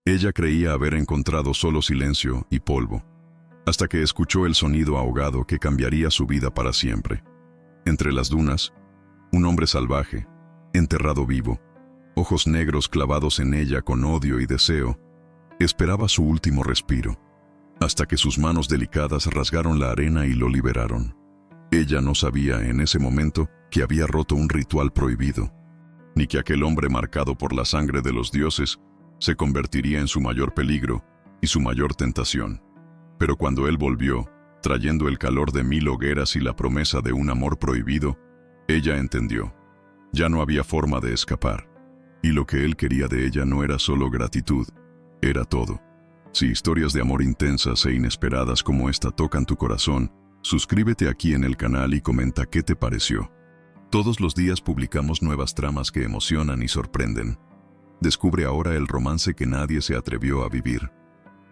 Ella creía haber encontrado solo silencio y polvo, hasta que escuchó el sonido ahogado que cambiaría su vida para siempre. Entre las dunas, un hombre salvaje, enterrado vivo, ojos negros clavados en ella con odio y deseo, esperaba su último respiro, hasta que sus manos delicadas rasgaron la arena y lo liberaron. Ella no sabía en ese momento que había roto un ritual prohibido, ni que aquel hombre marcado por la sangre de los dioses se convertiría en su mayor peligro y su mayor tentación. Pero cuando él volvió, trayendo el calor de 1000 hogueras y la promesa de un amor prohibido, ella entendió. Ya no había forma de escapar. Y lo que él quería de ella no era solo gratitud, era todo. Si historias de amor intensas e inesperadas como esta tocan tu corazón, suscríbete aquí en el canal y comenta qué te pareció. Todos los días publicamos nuevas tramas que emocionan y sorprenden. Descubre ahora el romance que nadie se atrevió a vivir.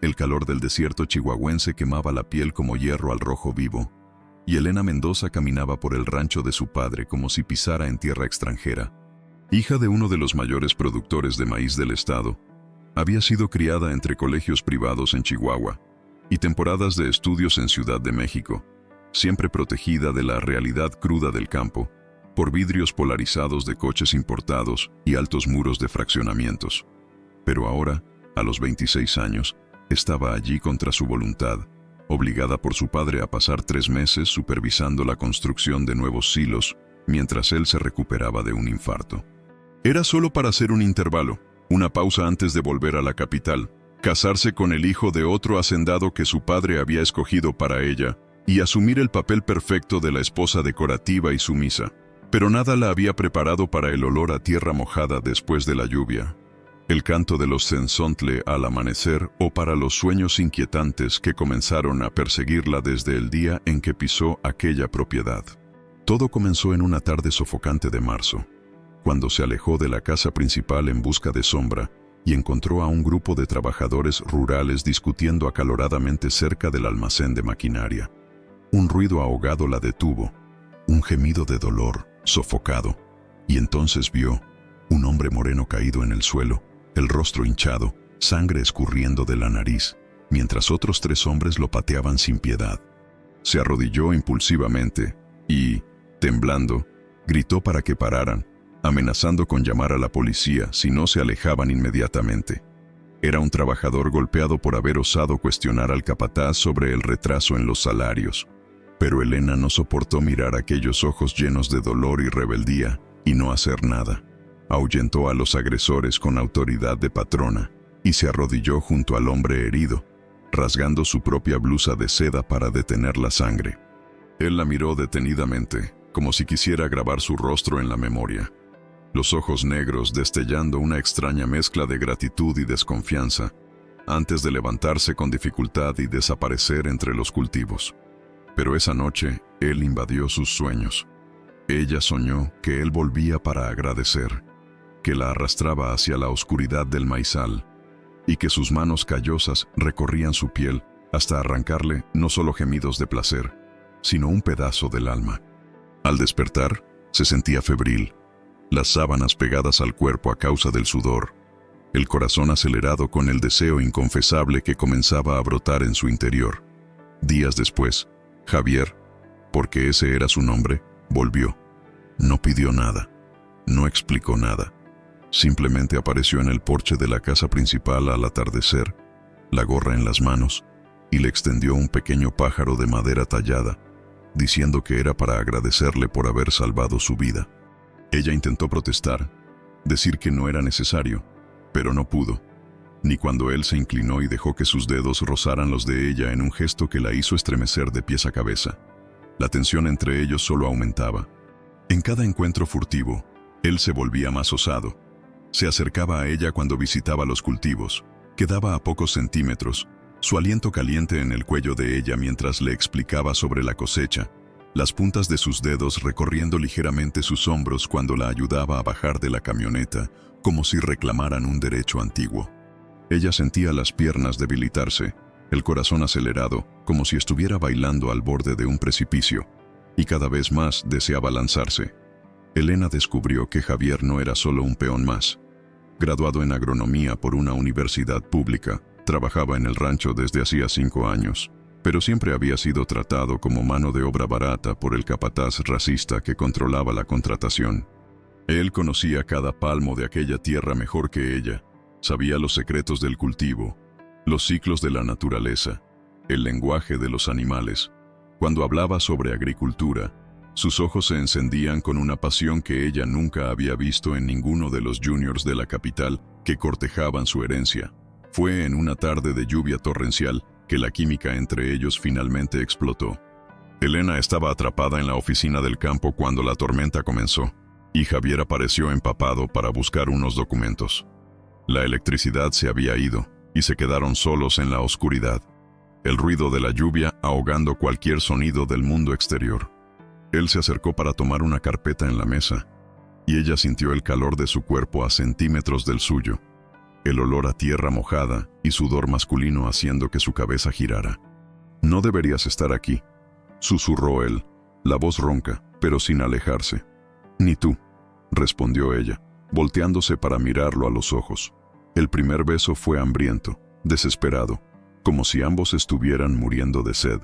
El calor del desierto chihuahuense quemaba la piel como hierro al rojo vivo, y Elena Mendoza caminaba por el rancho de su padre como si pisara en tierra extranjera. Hija de uno de los mayores productores de maíz del estado, había sido criada entre colegios privados en Chihuahua y temporadas de estudios en Ciudad de México, siempre protegida de la realidad cruda del campo, por vidrios polarizados de coches importados y altos muros de fraccionamientos. Pero ahora, a los 26 años, estaba allí contra su voluntad, obligada por su padre a pasar 3 meses supervisando la construcción de nuevos silos, mientras él se recuperaba de un infarto. Era solo para hacer un intervalo, una pausa antes de volver a la capital, casarse con el hijo de otro hacendado que su padre había escogido para ella, y asumir el papel perfecto de la esposa decorativa y sumisa. Pero nada la había preparado para el olor a tierra mojada después de la lluvia, el canto de los cenzontle al amanecer o para los sueños inquietantes que comenzaron a perseguirla desde el día en que pisó aquella propiedad. Todo comenzó en una tarde sofocante de marzo, cuando se alejó de la casa principal en busca de sombra y encontró a un grupo de trabajadores rurales discutiendo acaloradamente cerca del almacén de maquinaria. Un ruido ahogado la detuvo, un gemido de dolor, sofocado, y entonces vio un hombre moreno caído en el suelo, el rostro hinchado, sangre escurriendo de la nariz, mientras otros 3 hombres lo pateaban sin piedad. Se arrodilló impulsivamente y, temblando, gritó para que pararan, amenazando con llamar a la policía si no se alejaban inmediatamente. Era un trabajador golpeado por haber osado cuestionar al capataz sobre el retraso en los salarios. Pero Elena no soportó mirar aquellos ojos llenos de dolor y rebeldía y no hacer nada. Ahuyentó a los agresores con autoridad de patrona y se arrodilló junto al hombre herido, rasgando su propia blusa de seda para detener la sangre. Él la miró detenidamente, como si quisiera grabar su rostro en la memoria. Los ojos negros destellando una extraña mezcla de gratitud y desconfianza, antes de levantarse con dificultad y desaparecer entre los cultivos. Pero esa noche, él invadió sus sueños. Ella soñó que él volvía para agradecer, que la arrastraba hacia la oscuridad del maizal, y que sus manos callosas recorrían su piel hasta arrancarle no solo gemidos de placer, sino un pedazo del alma. Al despertar, se sentía febril, las sábanas pegadas al cuerpo a causa del sudor, el corazón acelerado con el deseo inconfesable que comenzaba a brotar en su interior. Días después, Javier, porque ese era su nombre, volvió. No pidió nada, no explicó nada. Simplemente apareció en el porche de la casa principal al atardecer, la gorra en las manos, y le extendió un pequeño pájaro de madera tallada, diciendo que era para agradecerle por haber salvado su vida. Ella intentó protestar, decir que no era necesario, pero no pudo, ni cuando él se inclinó y dejó que sus dedos rozaran los de ella en un gesto que la hizo estremecer de pies a cabeza. La tensión entre ellos solo aumentaba. En cada encuentro furtivo, él se volvía más osado. Se acercaba a ella cuando visitaba los cultivos, quedaba a pocos centímetros, su aliento caliente en el cuello de ella mientras le explicaba sobre la cosecha, las puntas de sus dedos recorriendo ligeramente sus hombros cuando la ayudaba a bajar de la camioneta, como si reclamaran un derecho antiguo. Ella sentía las piernas debilitarse, el corazón acelerado, como si estuviera bailando al borde de un precipicio, y cada vez más deseaba lanzarse. Elena descubrió que Javier no era solo un peón más. graduado en agronomía por una universidad pública, trabajaba en el rancho desde hacía 5 años, pero siempre había sido tratado como mano de obra barata por el capataz racista que controlaba la contratación. Él conocía cada palmo de aquella tierra mejor que ella, sabía los secretos del cultivo, los ciclos de la naturaleza, el lenguaje de los animales. Cuando hablaba sobre agricultura, sus ojos se encendían con una pasión que ella nunca había visto en ninguno de los juniors de la capital que cortejaban su herencia. Fue en una tarde de lluvia torrencial que la química entre ellos finalmente explotó. Elena estaba atrapada en la oficina del campo cuando la tormenta comenzó, y Javier apareció empapado para buscar unos documentos. La electricidad se había ido, y se quedaron solos en la oscuridad, el ruido de la lluvia ahogando cualquier sonido del mundo exterior. Él se acercó para tomar una carpeta en la mesa, y ella sintió el calor de su cuerpo a centímetros del suyo, el olor a tierra mojada y sudor masculino haciendo que su cabeza girara. «No deberías estar aquí», susurró él, la voz ronca, pero sin alejarse. «Ni tú», respondió ella, volteándose para mirarlo a los ojos. El primer beso fue hambriento, desesperado, como si ambos estuvieran muriendo de sed.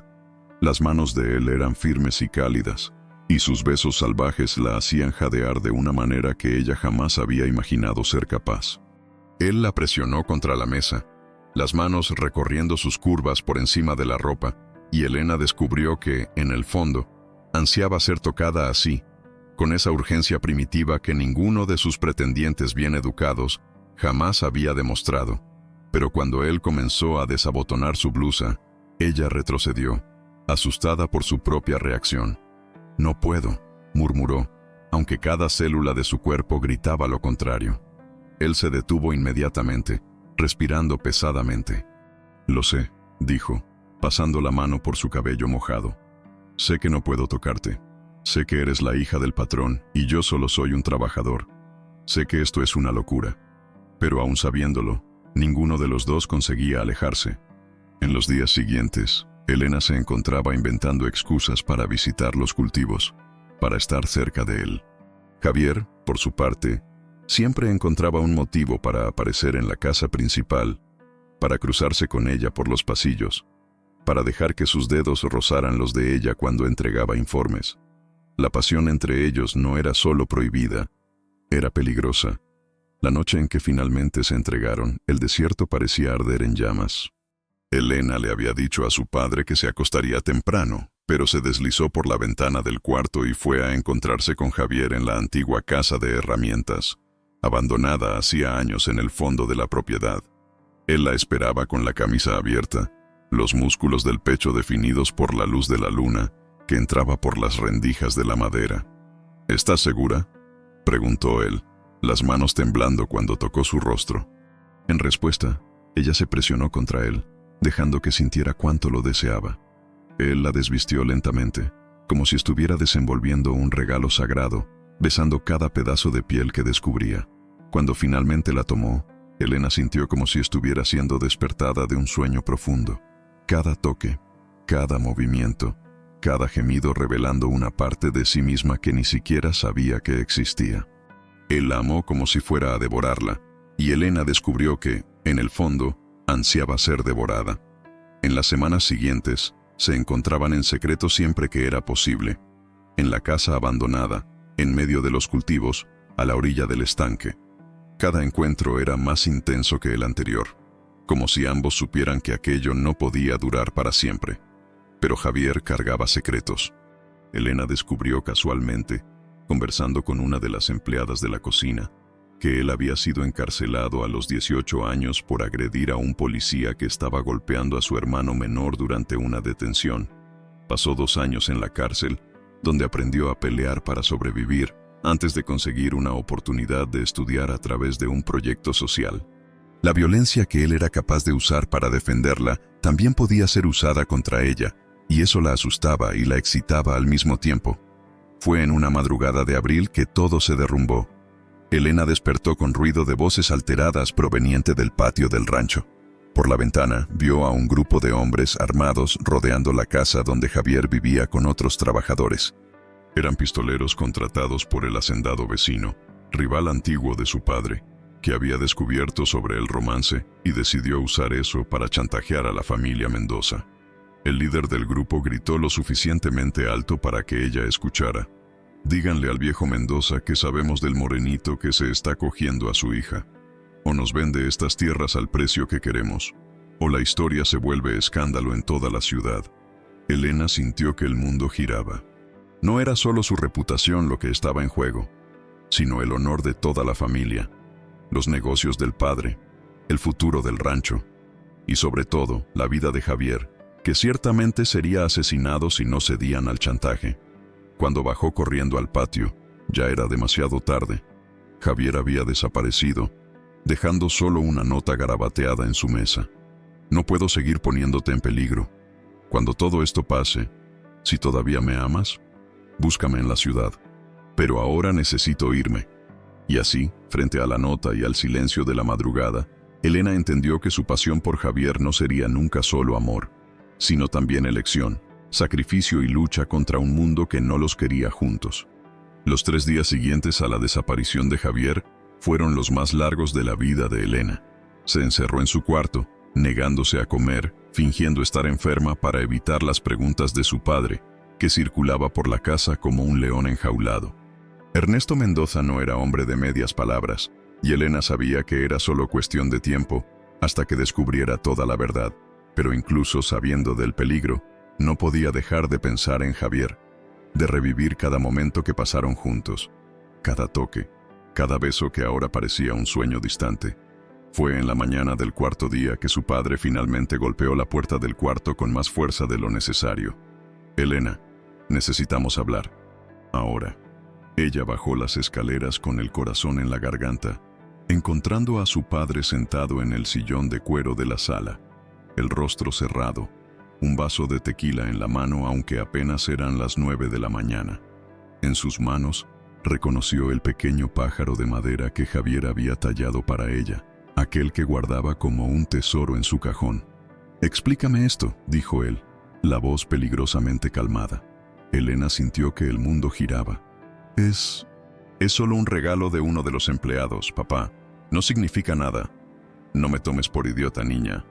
Las manos de él eran firmes y cálidas, y sus besos salvajes la hacían jadear de una manera que ella jamás había imaginado ser capaz. Él la presionó contra la mesa, las manos recorriendo sus curvas por encima de la ropa, y Elena descubrió que, en el fondo, ansiaba ser tocada así, con esa urgencia primitiva que ninguno de sus pretendientes bien educados jamás había demostrado. Pero cuando él comenzó a desabotonar su blusa, ella retrocedió, asustada por su propia reacción. «No puedo», murmuró, aunque cada célula de su cuerpo gritaba lo contrario. Él se detuvo inmediatamente, respirando pesadamente. «Lo sé», dijo, pasando la mano por su cabello mojado. «Sé que no puedo tocarte. Sé que eres la hija del patrón y yo solo soy un trabajador. Sé que esto es una locura». Pero aún sabiéndolo, ninguno de los dos conseguía alejarse. En los días siguientes, Elena se encontraba inventando excusas para visitar los cultivos, para estar cerca de él. Javier, por su parte, siempre encontraba un motivo para aparecer en la casa principal, para cruzarse con ella por los pasillos, para dejar que sus dedos rozaran los de ella cuando entregaba informes. La pasión entre ellos no era solo prohibida, era peligrosa. La noche en que finalmente se entregaron, el desierto parecía arder en llamas. Elena le había dicho a su padre que se acostaría temprano, pero se deslizó por la ventana del cuarto y fue a encontrarse con Javier en la antigua casa de herramientas, abandonada hacía años en el fondo de la propiedad. Él la esperaba con la camisa abierta, los músculos del pecho definidos por la luz de la luna que entraba por las rendijas de la madera. «¿Estás segura?», preguntó él, las manos temblando cuando tocó su rostro. En respuesta, ella se presionó contra él, dejando que sintiera cuánto lo deseaba. Él la desvistió lentamente, como si estuviera desenvolviendo un regalo sagrado, besando cada pedazo de piel que descubría. Cuando finalmente la tomó, Elena sintió como si estuviera siendo despertada de un sueño profundo. Cada toque, cada movimiento, cada gemido revelando una parte de sí misma que ni siquiera sabía que existía. Él la amó como si fuera a devorarla, y Elena descubrió que, en el fondo, ansiaba ser devorada. En las semanas siguientes, se encontraban en secreto siempre que era posible, en la casa abandonada, en medio de los cultivos, a la orilla del estanque. Cada encuentro era más intenso que el anterior, como si ambos supieran que aquello no podía durar para siempre. Pero Javier cargaba secretos. Elena descubrió casualmente, conversando con una de las empleadas de la cocina, que él había sido encarcelado a los 18 años por agredir a un policía que estaba golpeando a su hermano menor durante una detención. Pasó 2 años en la cárcel, donde aprendió a pelear para sobrevivir, antes de conseguir una oportunidad de estudiar a través de un proyecto social. La violencia que él era capaz de usar para defenderla también podía ser usada contra ella, y eso la asustaba y la excitaba al mismo tiempo. Fue en una madrugada de abril que todo se derrumbó. Elena despertó con ruido de voces alteradas proveniente del patio del rancho. Por la ventana vio a un grupo de hombres armados rodeando la casa donde Javier vivía con otros trabajadores. Eran pistoleros contratados por el hacendado vecino, rival antiguo de su padre. que había descubierto sobre el romance y decidió usar eso para chantajear a la familia Mendoza. El líder del grupo gritó lo suficientemente alto para que ella escuchara. Díganle al viejo Mendoza que sabemos del morenito que se está cogiendo a su hija. O nos vende estas tierras al precio que queremos, o la historia se vuelve escándalo en toda la ciudad. Elena sintió que el mundo giraba. No era solo su reputación lo que estaba en juego, sino el honor de toda la familia, los negocios del padre, el futuro del rancho, y sobre todo, la vida de Javier, que ciertamente sería asesinado si no cedían al chantaje. Cuando bajó corriendo al patio, ya era demasiado tarde. Javier había desaparecido, dejando solo una nota garabateada en su mesa. No puedo seguir poniéndote en peligro. Cuando todo esto pase, si todavía me amas, búscame en la ciudad. Pero ahora necesito irme. Y así, frente a la nota y al silencio de la madrugada, Elena entendió que su pasión por Javier no sería nunca solo amor, sino también elección, sacrificio y lucha contra un mundo que no los quería juntos. Los 3 días siguientes a la desaparición de Javier fueron los más largos de la vida de Elena. Se encerró en su cuarto, negándose a comer, fingiendo estar enferma para evitar las preguntas de su padre, que circulaba por la casa como un león enjaulado. Ernesto Mendoza no era hombre de medias palabras, y Elena sabía que era solo cuestión de tiempo hasta que descubriera toda la verdad, pero incluso sabiendo del peligro, no podía dejar de pensar en Javier, de revivir cada momento que pasaron juntos, cada toque, cada beso que ahora parecía un sueño distante. Fue en la mañana del 4.º día que su padre finalmente golpeó la puerta del cuarto con más fuerza de lo necesario. «Elena, necesitamos hablar. Ahora». Ella bajó las escaleras con el corazón en la garganta, encontrando a su padre sentado en el sillón de cuero de la sala, el rostro cerrado, un vaso de tequila en la mano aunque apenas eran las 9 de la mañana. En sus manos, reconoció el pequeño pájaro de madera que Javier había tallado para ella, aquel que guardaba como un tesoro en su cajón. «Explícame esto», dijo él, la voz peligrosamente calmada. Elena sintió que el mundo giraba. Es solo un regalo de uno de los empleados, papá. No significa nada. No me tomes por idiota, niña.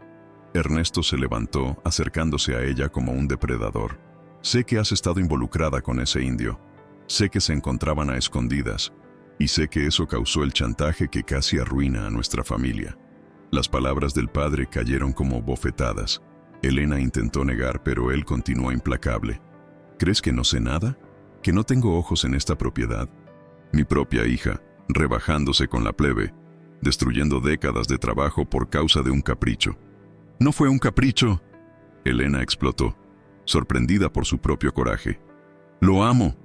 Ernesto se levantó, acercándose a ella como un depredador. Sé que has estado involucrada con ese indio. Sé que se encontraban a escondidas. Y sé que eso causó el chantaje que casi arruina a nuestra familia. Las palabras del padre cayeron como bofetadas. Elena intentó negar, pero él continuó implacable. ¿Crees que no sé nada? ¿Que no tengo ojos en esta propiedad? Mi propia hija, rebajándose con la plebe, destruyendo décadas de trabajo por causa de un capricho. «No fue un capricho», Elena explotó, sorprendida por su propio coraje. «Lo amo».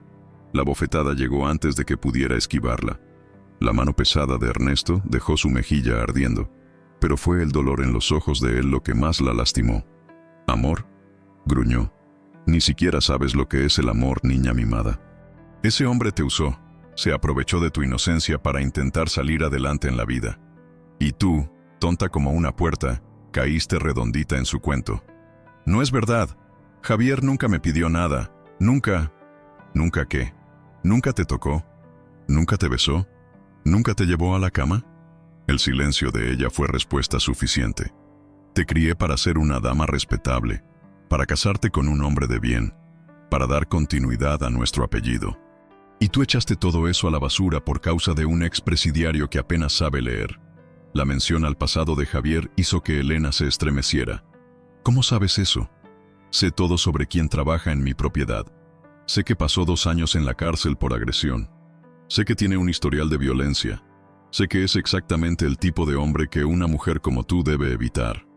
La bofetada llegó antes de que pudiera esquivarla. La mano pesada de Ernesto dejó su mejilla ardiendo, pero fue el dolor en los ojos de él lo que más la lastimó. «¿Amor?», gruñó. «Ni siquiera sabes lo que es el amor, niña mimada. Ese hombre te usó, se aprovechó de tu inocencia para intentar salir adelante en la vida. Y tú, tonta como una puerta, caíste redondita en su cuento. No es verdad. Javier nunca me pidió nada. Nunca». «¿Nunca qué? ¿Nunca te tocó? ¿Nunca te besó? ¿Nunca te llevó a la cama?» El silencio de ella fue respuesta suficiente. «Te crié para ser una dama respetable, para casarte con un hombre de bien, para dar continuidad a nuestro apellido. Y tú echaste todo eso a la basura por causa de un expresidiario que apenas sabe leer». La mención al pasado de Javier hizo que Elena se estremeciera. «¿Cómo sabes eso?» «Sé todo sobre quién trabaja en mi propiedad. Sé que pasó 2 años en la cárcel por agresión. Sé que tiene un historial de violencia. Sé que es exactamente el tipo de hombre que una mujer como tú debe evitar».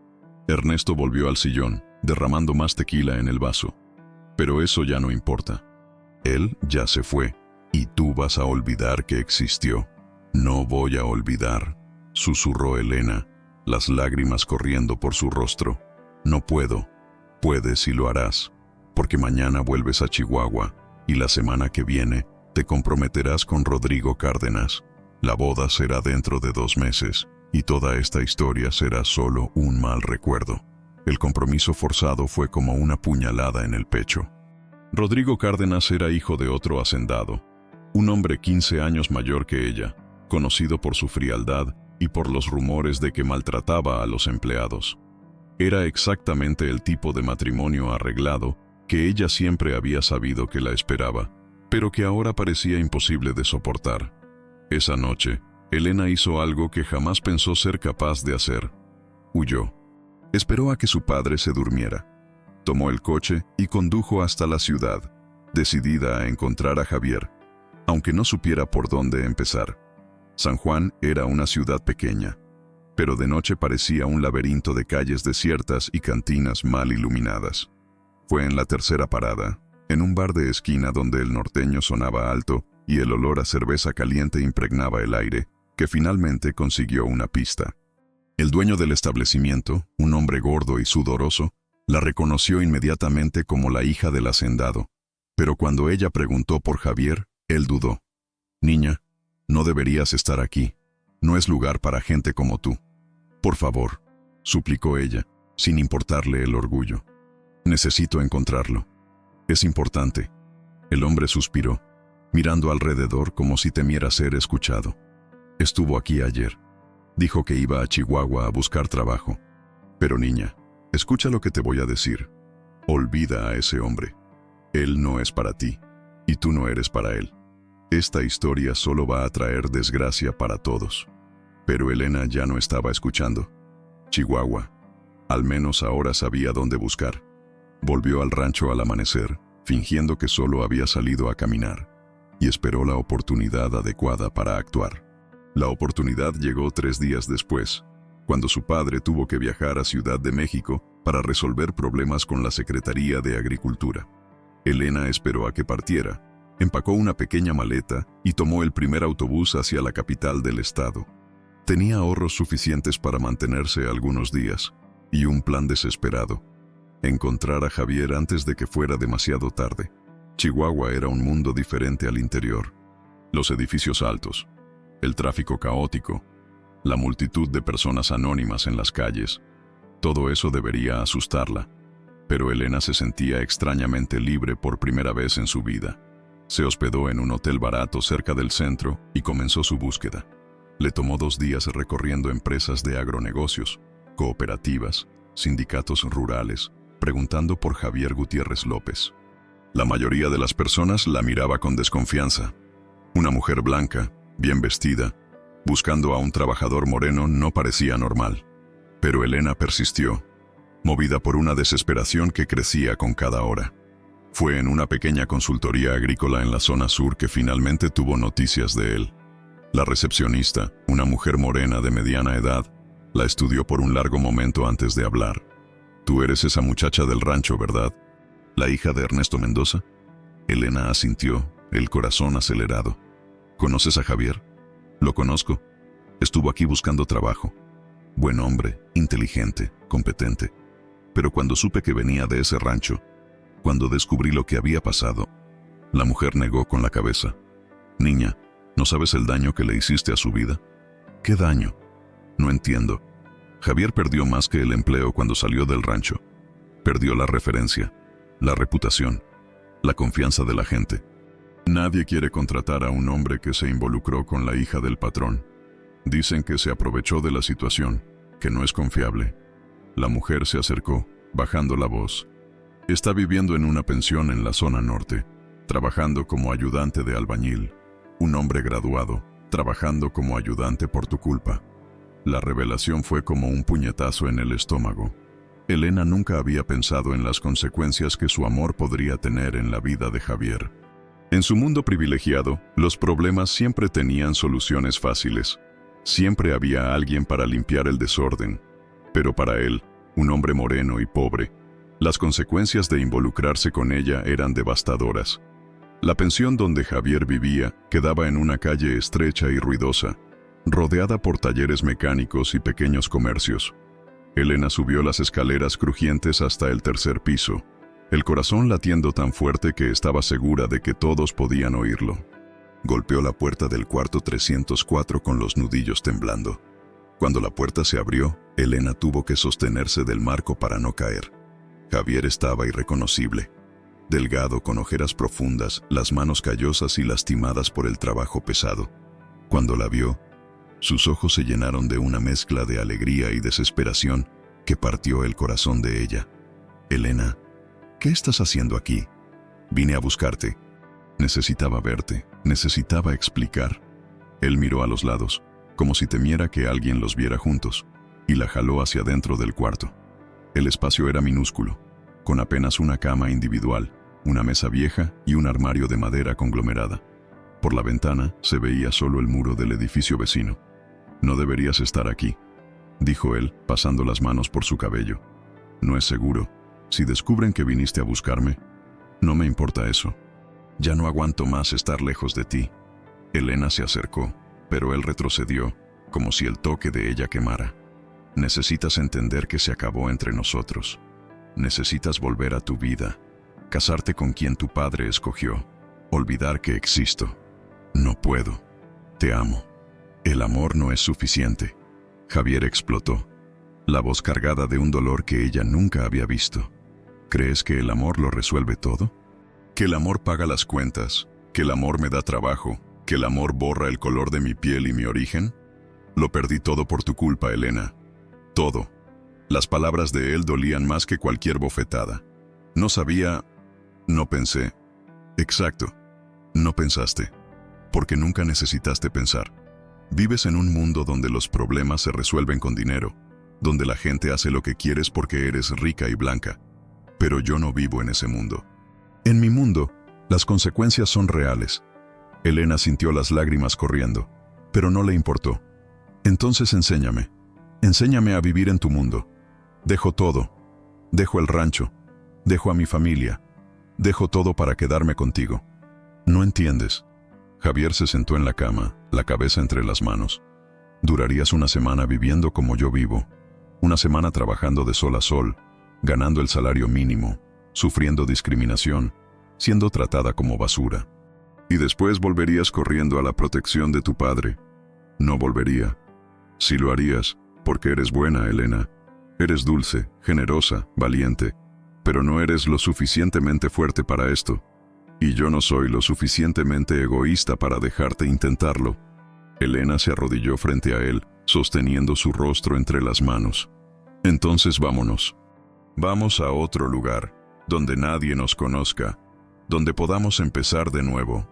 Ernesto volvió al sillón, derramando más tequila en el vaso. «Pero eso ya no importa. Él ya se fue, y tú vas a olvidar que existió». «No voy a olvidar», susurró Elena, las lágrimas corriendo por su rostro. «No puedo». «Puedes y lo harás, porque mañana vuelves a Chihuahua, y la semana que viene te comprometerás con Rodrigo Cárdenas. La boda será dentro de 2 meses, y toda esta historia será solo un mal recuerdo». El compromiso forzado fue como una puñalada en el pecho. Rodrigo Cárdenas era hijo de otro hacendado, un hombre 15 años mayor que ella, conocido por su frialdad y por los rumores de que maltrataba a los empleados. Era exactamente el tipo de matrimonio arreglado que ella siempre había sabido que la esperaba, pero que ahora parecía imposible de soportar. Esa noche, Elena hizo algo que jamás pensó ser capaz de hacer. Huyó. Esperó a que su padre se durmiera. Tomó el coche y condujo hasta la ciudad, decidida a encontrar a Javier, aunque no supiera por dónde empezar. San Juan era una ciudad pequeña, pero de noche parecía un laberinto de calles desiertas y cantinas mal iluminadas. Fue en la tercera parada, en un bar de esquina donde el norteño sonaba alto y el olor a cerveza caliente impregnaba el aire, que finalmente consiguió una pista. El dueño del establecimiento, un hombre gordo y sudoroso, la reconoció inmediatamente como la hija del hacendado, pero cuando ella preguntó por Javier, él dudó. «Niña, no deberías estar aquí. No es lugar para gente como tú. Por favor», suplicó ella, sin importarle el orgullo. «Necesito encontrarlo. Es importante». El hombre suspiró, mirando alrededor como si temiera ser escuchado. «Estuvo aquí ayer. Dijo que iba a Chihuahua a buscar trabajo. Pero niña, escucha lo que te voy a decir. Olvida a ese hombre. Él no es para ti, y tú no eres para él. Esta historia solo va a traer desgracia para todos». Pero Elena ya no estaba escuchando. Chihuahua. Al menos ahora sabía dónde buscar. Volvió al rancho al amanecer, fingiendo que solo había salido a caminar, y esperó la oportunidad adecuada para actuar. La oportunidad llegó 3 días después, cuando su padre tuvo que viajar a Ciudad de México para resolver problemas con la Secretaría de Agricultura. Elena esperó a que partiera, empacó una pequeña maleta y tomó el primer autobús hacia la capital del estado. Tenía ahorros suficientes para mantenerse algunos días, y un plan desesperado: encontrar a Javier antes de que fuera demasiado tarde. Chihuahua era un mundo diferente al interior. Los edificios altos, el tráfico caótico, la multitud de personas anónimas en las calles, todo eso debería asustarla. Pero Elena se sentía extrañamente libre por primera vez en su vida. Se hospedó en un hotel barato cerca del centro y comenzó su búsqueda. Le tomó 2 días recorriendo empresas de agronegocios, cooperativas, sindicatos rurales, preguntando por Javier Gutiérrez López. La mayoría de las personas la miraba con desconfianza. Una mujer blanca, bien vestida, buscando a un trabajador moreno no parecía normal. Pero Elena persistió, movida por una desesperación que crecía con cada hora. Fue en una pequeña consultoría agrícola en la zona sur que finalmente tuvo noticias de él. La recepcionista, una mujer morena de mediana edad, la estudió por un largo momento antes de hablar. «Tú eres esa muchacha del rancho, ¿verdad? ¿La hija de Ernesto Mendoza?» Elena asintió, el corazón acelerado. «¿Conoces a Javier?» «Lo conozco. Estuvo aquí buscando trabajo. Buen hombre, inteligente, competente. Pero cuando supe que venía de ese rancho, cuando descubrí lo que había pasado…» La mujer negó con la cabeza. «Niña, ¿no sabes el daño que le hiciste a su vida?» «¿Qué daño?» «No entiendo. Javier perdió más que el empleo cuando salió del rancho. Perdió la referencia, la reputación, la confianza de la gente. Nadie quiere contratar a un hombre que se involucró con la hija del patrón. Dicen que se aprovechó de la situación, que no es confiable». La mujer se acercó, bajando la voz. «Está viviendo en una pensión en la zona norte, trabajando como ayudante de albañil. Un hombre graduado, trabajando como ayudante por tu culpa». La revelación fue como un puñetazo en el estómago. Elena nunca había pensado en las consecuencias que su amor podría tener en la vida de Javier. En su mundo privilegiado, los problemas siempre tenían soluciones fáciles. Siempre había alguien para limpiar el desorden. Pero para él, un hombre moreno y pobre, las consecuencias de involucrarse con ella eran devastadoras. La pensión donde Javier vivía quedaba en una calle estrecha y ruidosa, rodeada por talleres mecánicos y pequeños comercios. Elena subió las escaleras crujientes hasta el 3er piso, el corazón latiendo tan fuerte que estaba segura de que todos podían oírlo. Golpeó la puerta del cuarto 304 con los nudillos temblando. Cuando la puerta se abrió, Elena tuvo que sostenerse del marco para no caer. Javier estaba irreconocible. Delgado, con ojeras profundas, las manos callosas y lastimadas por el trabajo pesado. Cuando la vio, Sus ojos se llenaron de una mezcla de alegría y desesperación que partió el corazón de ella. «Elena, ¿qué estás haciendo aquí? Vine a buscarte. Necesitaba verte, necesitaba explicar». Él miró a los lados, como si temiera que alguien los viera juntos, y la jaló hacia dentro del cuarto. El espacio era minúsculo, con apenas una cama individual, una mesa vieja y un armario de madera conglomerada. Por la ventana se veía solo el muro del edificio vecino. «No deberías estar aquí», dijo él, pasando las manos por su cabello. «No es seguro. Si descubren que viniste a buscarme, no me importa eso. Ya no aguanto más estar lejos de ti». Elena se acercó, pero él retrocedió, como si el toque de ella quemara. «Necesitas entender que se acabó entre nosotros. Necesitas volver a tu vida, casarte con quien tu padre escogió, olvidar que existo». «No puedo. Te amo». «El amor no es suficiente». Javier explotó, la voz cargada de un dolor que ella nunca había visto. «¿Crees que el amor lo resuelve todo? ¿Que el amor paga las cuentas? ¿Que el amor me da trabajo? ¿Que el amor borra el color de mi piel y mi origen? Lo perdí todo por tu culpa, Elena. Todo». Las palabras de él dolían más que cualquier bofetada. «No sabía, no pensé». «Exacto, no pensaste, porque nunca necesitaste pensar. Vives en un mundo donde los problemas se resuelven con dinero, donde la gente hace lo que quieres porque eres rica y blanca. Pero yo no vivo en ese mundo. En mi mundo, las consecuencias son reales». Elena sintió las lágrimas corriendo, pero no le importó. «Entonces enséñame a vivir en tu mundo. Dejo todo. Dejo el rancho. Dejo a mi familia. Dejo todo para quedarme contigo». «No entiendes». Javier se sentó en la cama, la cabeza entre las manos. «Durarías una semana viviendo como yo vivo. Una semana trabajando de sol a sol, ganando el salario mínimo, sufriendo discriminación, siendo tratada como basura. Y después volverías corriendo a la protección de tu padre». «No volvería». «Sí lo harías, porque eres buena, Elena. Eres dulce, generosa, valiente, pero no eres lo suficientemente fuerte para esto. Y yo no soy lo suficientemente egoísta para dejarte intentarlo». Elena se arrodilló frente a él, sosteniendo su rostro entre las manos. «Entonces vámonos. Vamos a otro lugar, donde nadie nos conozca, donde podamos empezar de nuevo».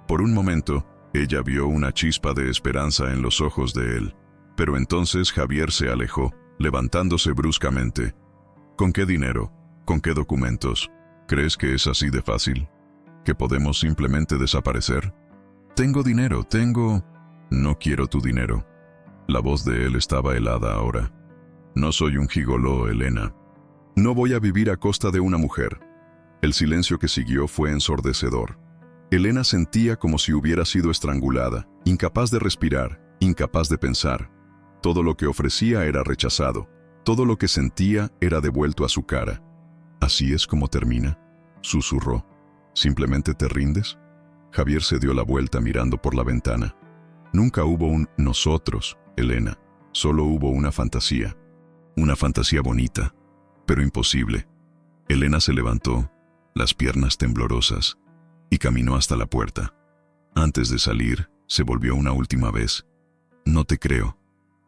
Por un momento, ella vio una chispa de esperanza en los ojos de él, pero entonces Javier se alejó, levantándose bruscamente. «¿Con qué dinero? ¿Con qué documentos? ¿Crees que es así de fácil? ¿Que podemos simplemente desaparecer?» «Tengo dinero, tengo...» «No quiero tu dinero». La voz de él estaba helada ahora. «No soy un gigoló, Elena. No voy a vivir a costa de una mujer». El silencio que siguió fue ensordecedor. Elena sentía como si hubiera sido estrangulada, incapaz de respirar, incapaz de pensar. Todo lo que ofrecía era rechazado, todo lo que sentía era devuelto a su cara. «¿Así es como termina?», susurró. «¿Simplemente te rindes?». Javier se dio la vuelta mirando por la ventana. Nunca hubo un nosotros, Elena. Solo hubo una fantasía. Una fantasía bonita, pero imposible. Elena se levantó, las piernas temblorosas, y caminó hasta la puerta. Antes de salir, se volvió una última vez. «No te creo.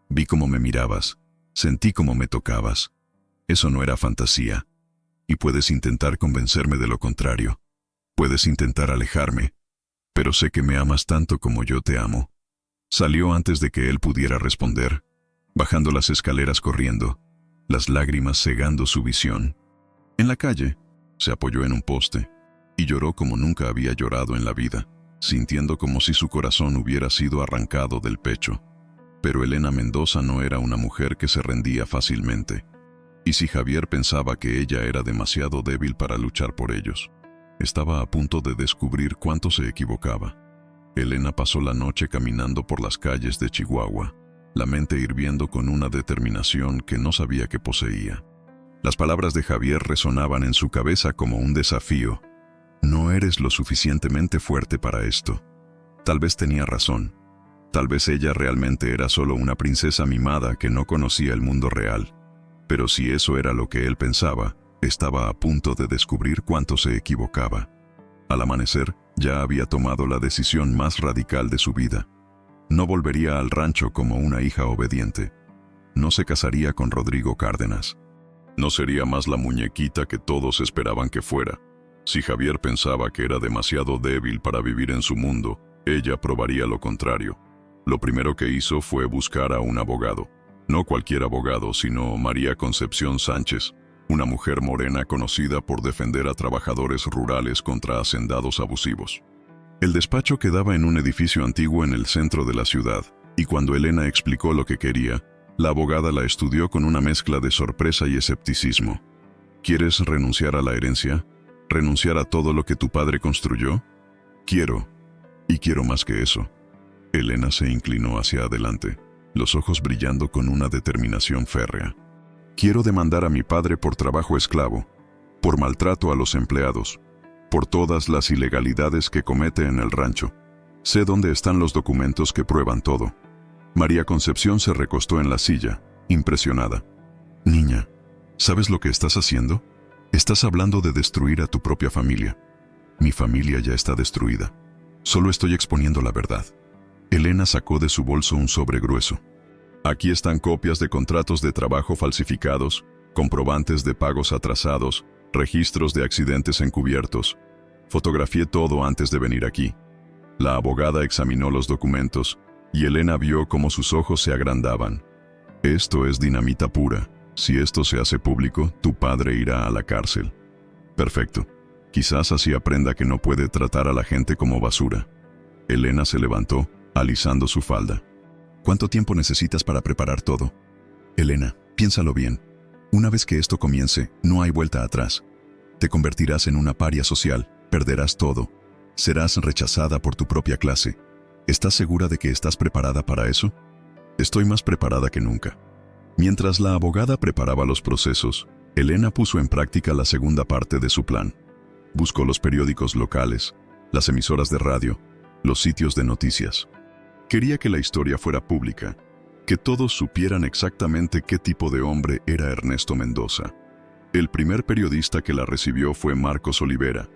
Vi cómo me mirabas. Sentí cómo me tocabas. Eso no era fantasía. Y puedes intentar convencerme de lo contrario. Puedes intentar alejarme. Pero sé que me amas tanto como yo te amo». Salió antes de que él pudiera responder, bajando las escaleras corriendo, las lágrimas cegando su visión. En la calle, se apoyó en un poste y lloró como nunca había llorado en la vida, sintiendo como si su corazón hubiera sido arrancado del pecho. Pero Elena Mendoza no era una mujer que se rendía fácilmente. Y si Javier pensaba que ella era demasiado débil para luchar por ellos, estaba a punto de descubrir cuánto se equivocaba. Elena pasó la noche caminando por las calles de Chihuahua, la mente hirviendo con una determinación que no sabía que poseía. Las palabras de Javier resonaban en su cabeza como un desafío. «No eres lo suficientemente fuerte para esto». Tal vez tenía razón. Tal vez ella realmente era solo una princesa mimada que no conocía el mundo real. Pero si eso era lo que él pensaba, estaba a punto de descubrir cuánto se equivocaba. Al amanecer, ya había tomado la decisión más radical de su vida. No volvería al rancho como una hija obediente. No se casaría con Rodrigo Cárdenas. No sería más la muñequita que todos esperaban que fuera. Si Javier pensaba que era demasiado débil para vivir en su mundo, ella probaría lo contrario. Lo primero que hizo fue buscar a un abogado. No cualquier abogado, sino María Concepción Sánchez, una mujer morena conocida por defender a trabajadores rurales contra hacendados abusivos. El despacho quedaba en un edificio antiguo en el centro de la ciudad, y cuando Elena explicó lo que quería, la abogada la estudió con una mezcla de sorpresa y escepticismo. ¿Quieres renunciar a la herencia? ¿Renunciar a todo lo que tu padre construyó? Quiero, y quiero más que eso. Elena se inclinó hacia adelante, los ojos brillando con una determinación férrea. Quiero demandar a mi padre por trabajo esclavo, por maltrato a los empleados, por todas las ilegalidades que comete en el rancho. Sé dónde están los documentos que prueban todo. María Concepción se recostó en la silla, impresionada. Niña, ¿sabes lo que estás haciendo? Estás hablando de destruir a tu propia familia. Mi familia ya está destruida. Solo estoy exponiendo la verdad. Elena sacó de su bolso un sobre grueso. Aquí están copias de contratos de trabajo falsificados, comprobantes de pagos atrasados, registros de accidentes encubiertos. Fotografié todo antes de venir aquí. La abogada examinó los documentos y Elena vio cómo sus ojos se agrandaban. Esto es dinamita pura. Si esto se hace público, tu padre irá a la cárcel. Perfecto. Quizás así aprenda que no puede tratar a la gente como basura. Elena se levantó, alisando su falda. ¿Cuánto tiempo necesitas para preparar todo? Elena, piénsalo bien. Una vez que esto comience, no hay vuelta atrás. Te convertirás en una paria social, perderás todo. Serás rechazada por tu propia clase. ¿Estás segura de que estás preparada para eso? Estoy más preparada que nunca. Mientras la abogada preparaba los procesos, Elena puso en práctica la segunda parte de su plan. Buscó los periódicos locales, las emisoras de radio, los sitios de noticias. Quería que la historia fuera pública, que todos supieran exactamente qué tipo de hombre era Ernesto Mendoza. El primer periodista que la recibió fue Marcos Olivera,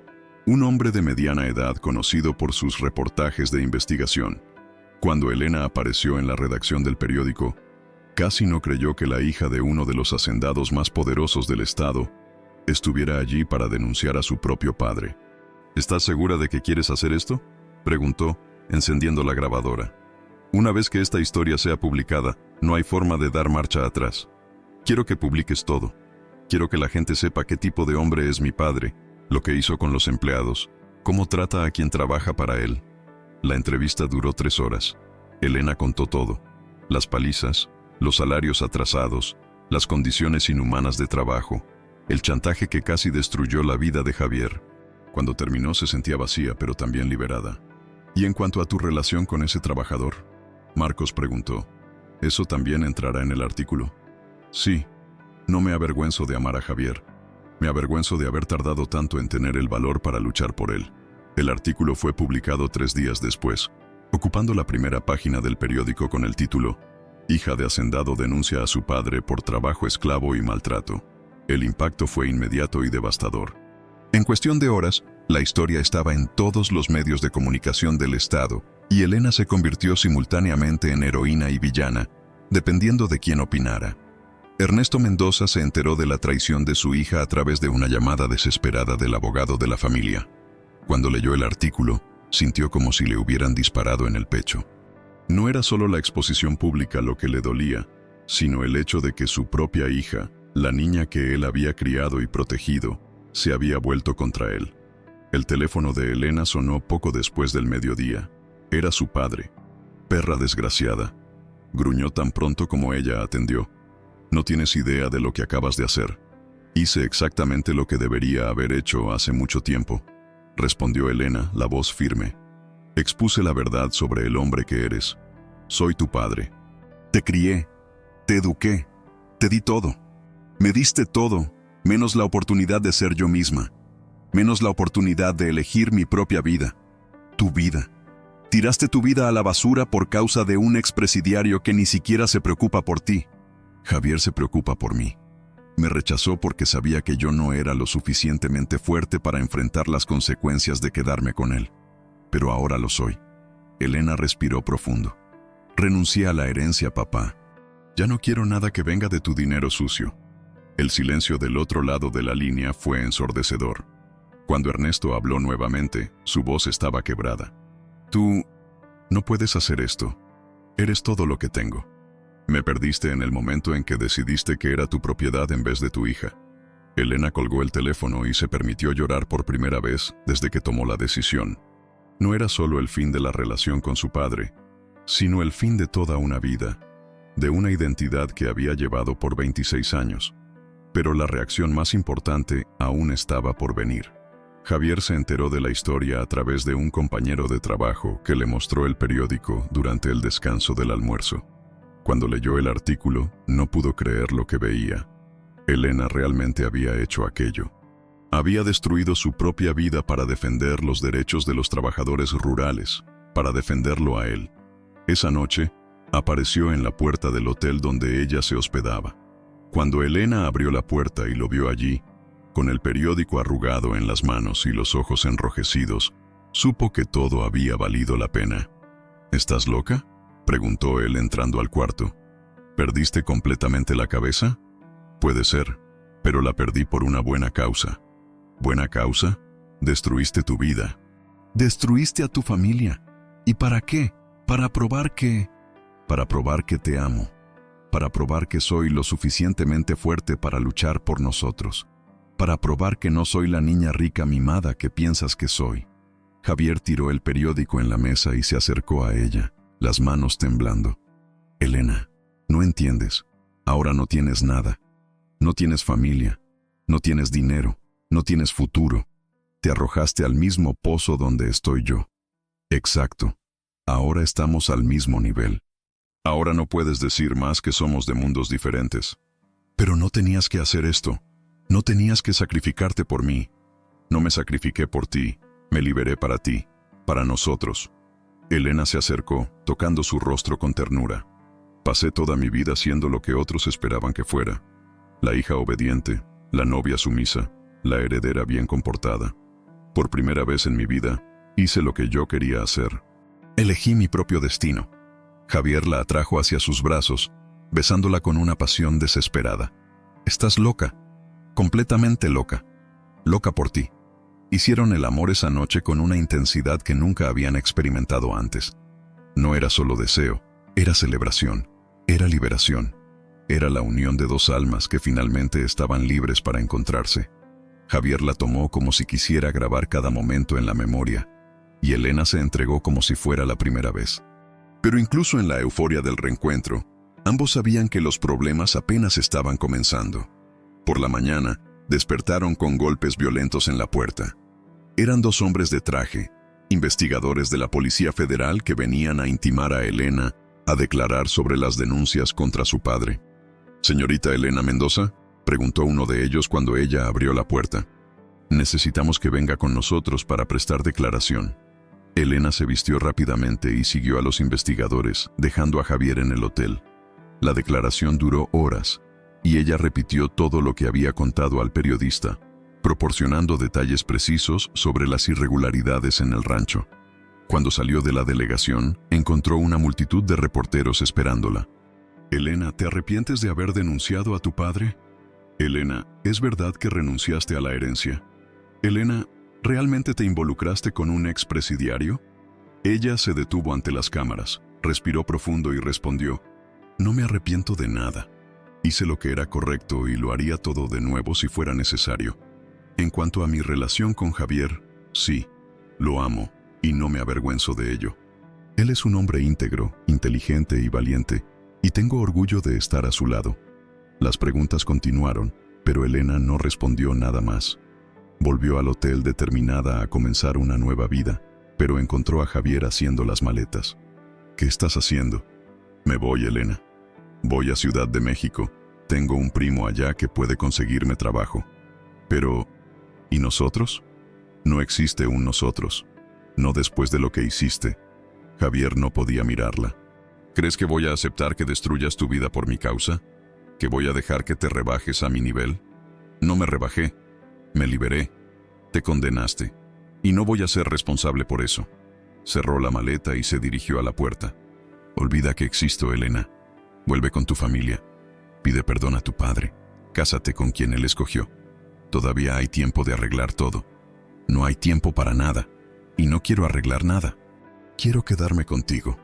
un hombre de mediana edad conocido por sus reportajes de investigación. Cuando Elena apareció en la redacción del periódico, casi no creyó que la hija de uno de los hacendados más poderosos del estado estuviera allí para denunciar a su propio padre. ¿Estás segura de que quieres hacer esto?, preguntó, encendiendo la grabadora. Una vez que esta historia sea publicada, no hay forma de dar marcha atrás. Quiero que publiques todo. Quiero que la gente sepa qué tipo de hombre es mi padre, lo que hizo con los empleados, cómo trata a quien trabaja para él. La entrevista duró 3 horas. Elena contó todo. Las palizas, los salarios atrasados, las condiciones inhumanas de trabajo, el chantaje que casi destruyó la vida de Javier. Cuando terminó se sentía vacía, pero también liberada. ¿Y en cuanto a tu relación con ese trabajador?, Marcos preguntó. ¿Eso también entrará en el artículo? Sí. No me avergüenzo de amar a Javier. Me avergüenzo de haber tardado tanto en tener el valor para luchar por él. El artículo fue publicado 3 días después, ocupando la primera página del periódico con el título «Hija de hacendado denuncia a su padre por trabajo esclavo y maltrato». El impacto fue inmediato y devastador. En cuestión de horas, la historia estaba en todos los medios de comunicación del estado, y Elena se convirtió simultáneamente en heroína y villana, dependiendo de quién opinara. Ernesto Mendoza se enteró de la traición de su hija a través de una llamada desesperada del abogado de la familia. Cuando leyó el artículo, sintió como si le hubieran disparado en el pecho. No era solo la exposición pública lo que le dolía, sino el hecho de que su propia hija, la niña que él había criado y protegido, se había vuelto contra él. El teléfono de Elena sonó poco después del mediodía. Era su padre. «Perra desgraciada», gruñó tan pronto como ella atendió. «No tienes idea de lo que acabas de hacer. Hice exactamente lo que debería haber hecho hace mucho tiempo», respondió Elena, la voz firme. «Expuse la verdad sobre el hombre que eres. Soy tu padre. Te crié, te eduqué, te di todo. Me diste todo, menos la oportunidad de ser yo misma, menos la oportunidad de elegir mi propia vida. Tu vida. Tiraste tu vida a la basura por causa de un expresidiario que ni siquiera se preocupa por ti. Javier se preocupa por mí. Me rechazó porque sabía que yo no era lo suficientemente fuerte para enfrentar las consecuencias de quedarme con él. Pero ahora lo soy». Elena respiró profundo. Renuncié a la herencia, papá. Ya no quiero nada que venga de tu dinero sucio. El silencio del otro lado de la línea fue ensordecedor. Cuando Ernesto habló nuevamente, su voz estaba quebrada. Tú no puedes hacer esto. Eres todo lo que tengo. Me perdiste en el momento en que decidiste que era tu propiedad en vez de tu hija. Elena colgó el teléfono y se permitió llorar por primera vez desde que tomó la decisión. No era solo el fin de la relación con su padre, sino el fin de toda una vida, de una identidad que había llevado por 26 años. Pero la reacción más importante aún estaba por venir. Javier se enteró de la historia a través de un compañero de trabajo que le mostró el periódico durante el descanso del almuerzo. Cuando leyó el artículo, no pudo creer lo que veía. Elena realmente había hecho aquello. Había destruido su propia vida para defender los derechos de los trabajadores rurales, para defenderlo a él. Esa noche, apareció en la puerta del hotel donde ella se hospedaba. Cuando Elena abrió la puerta y lo vio allí, con el periódico arrugado en las manos y los ojos enrojecidos, supo que todo había valido la pena. ¿Estás loca?, preguntó él entrando al cuarto. ¿Perdiste completamente la cabeza? Puede ser, pero la perdí por una buena causa. ¿Buena causa? Destruiste tu vida. Destruiste a tu familia. ¿Y para qué? Para probar que te amo. Para probar que soy lo suficientemente fuerte para luchar por nosotros. Para probar que no soy la niña rica mimada que piensas que soy. Javier tiró el periódico en la mesa y se acercó a ella, las manos temblando. Elena, no entiendes. Ahora no tienes nada. No tienes familia, no tienes dinero, no tienes futuro. Te arrojaste al mismo pozo donde estoy yo. Exacto. Ahora estamos al mismo nivel. Ahora no puedes decir más que somos de mundos diferentes. Pero no tenías que hacer esto. No tenías que sacrificarte por mí. No me sacrifiqué por ti. Me liberé para ti, para nosotros. Elena se acercó, tocando su rostro con ternura. Pasé toda mi vida siendo lo que otros esperaban que fuera. La hija obediente, la novia sumisa, la heredera bien comportada. Por primera vez en mi vida, hice lo que yo quería hacer. Elegí mi propio destino. Javier la atrajo hacia sus brazos, besándola con una pasión desesperada. Estás loca, completamente loca, loca por ti. Hicieron el amor esa noche con una intensidad que nunca habían experimentado antes. No era solo deseo, era celebración, era liberación. Era la unión de dos almas que finalmente estaban libres para encontrarse. Javier la tomó como si quisiera grabar cada momento en la memoria, y Elena se entregó como si fuera la primera vez. Pero incluso en la euforia del reencuentro, ambos sabían que los problemas apenas estaban comenzando. Por la mañana, despertaron con golpes violentos en la puerta. Eran dos hombres de traje, investigadores de la Policía Federal que venían a intimar a Elena a declarar sobre las denuncias contra su padre. «¿Señorita Elena Mendoza?», preguntó uno de ellos cuando ella abrió la puerta. «Necesitamos que venga con nosotros para prestar declaración». Elena se vistió rápidamente y siguió a los investigadores, dejando a Javier en el hotel. La declaración duró horas, y ella repitió todo lo que había contado al periodista, proporcionando detalles precisos sobre las irregularidades en el rancho. Cuando salió de la delegación, encontró una multitud de reporteros esperándola. «Elena, ¿te arrepientes de haber denunciado a tu padre? Elena, ¿es verdad que renunciaste a la herencia? Elena, ¿realmente te involucraste con un expresidiario?». Ella se detuvo ante las cámaras, respiró profundo y respondió: «No me arrepiento de nada. Hice lo que era correcto y lo haría todo de nuevo si fuera necesario. En cuanto a mi relación con Javier, sí, lo amo y no me avergüenzo de ello. Él es un hombre íntegro, inteligente y valiente, y tengo orgullo de estar a su lado». Las preguntas continuaron, pero Elena no respondió nada más. Volvió al hotel determinada a comenzar una nueva vida, pero encontró a Javier haciendo las maletas. «¿Qué estás haciendo?». «Me voy, Elena. Voy a Ciudad de México. Tengo un primo allá que puede conseguirme trabajo». «Pero, ¿y nosotros?». «No existe un nosotros. No después de lo que hiciste». Javier no podía mirarla. «¿Crees que voy a aceptar que destruyas tu vida por mi causa? ¿Que voy a dejar que te rebajes a mi nivel?». «No me rebajé. Me liberé. Te condenaste. Y no voy a ser responsable por eso». Cerró la maleta y se dirigió a la puerta. Olvida que existo, Elena. Vuelve con tu familia. Pide perdón a tu padre. Cásate con quien él escogió. Todavía hay tiempo de arreglar todo. No hay tiempo para nada. Y no quiero arreglar nada. Quiero quedarme contigo.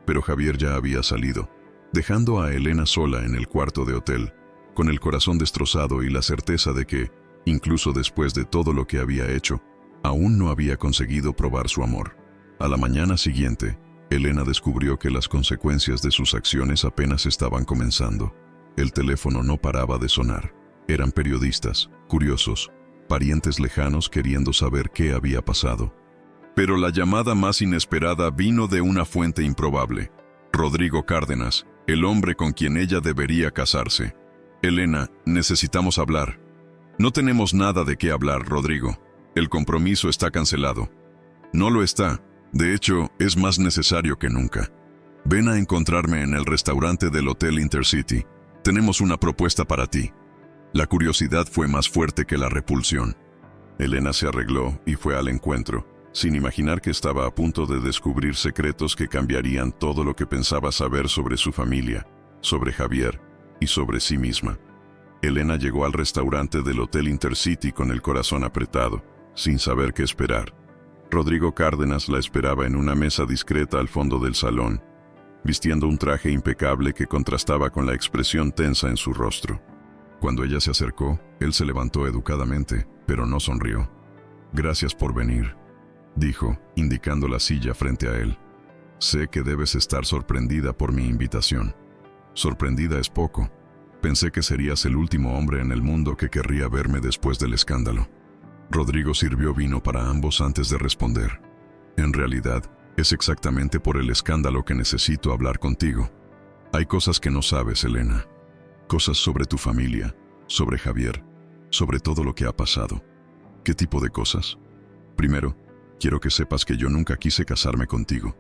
Pero Javier ya había salido, dejando a Elena sola en el cuarto de hotel, con el corazón destrozado y la certeza de que, incluso después de todo lo que había hecho, aún no había conseguido probar su amor. A la mañana siguiente, Elena descubrió que las consecuencias de sus acciones apenas estaban comenzando. El teléfono no paraba de sonar. Eran periodistas, curiosos, parientes lejanos queriendo saber qué había pasado. Pero la llamada más inesperada vino de una fuente improbable. Rodrigo Cárdenas, el hombre con quien ella debería casarse. Elena, necesitamos hablar. No tenemos nada de qué hablar, Rodrigo. El compromiso está cancelado. No lo está. De hecho, es más necesario que nunca. Ven a encontrarme en el restaurante del Hotel Intercity. Tenemos una propuesta para ti. La curiosidad fue más fuerte que la repulsión. Elena se arregló y fue al encuentro, sin imaginar que estaba a punto de descubrir secretos que cambiarían todo lo que pensaba saber sobre su familia, sobre Javier y sobre sí misma. Elena llegó al restaurante del Hotel Intercity con el corazón apretado, sin saber qué esperar. Rodrigo Cárdenas la esperaba en una mesa discreta al fondo del salón, vistiendo un traje impecable que contrastaba con la expresión tensa en su rostro. Cuando ella se acercó, él se levantó educadamente, pero no sonrió. «Gracias por venir», dijo, indicando la silla frente a él. «Sé que debes estar sorprendida por mi invitación». «Sorprendida es poco. Pensé que serías el último hombre en el mundo que querría verme después del escándalo». Rodrigo sirvió vino para ambos antes de responder. «En realidad, es exactamente por el escándalo que necesito hablar contigo. Hay cosas que no sabes, Elena. Cosas sobre tu familia, sobre Javier, sobre todo lo que ha pasado». «¿Qué tipo de cosas?» «Primero, quiero que sepas que yo nunca quise casarme contigo.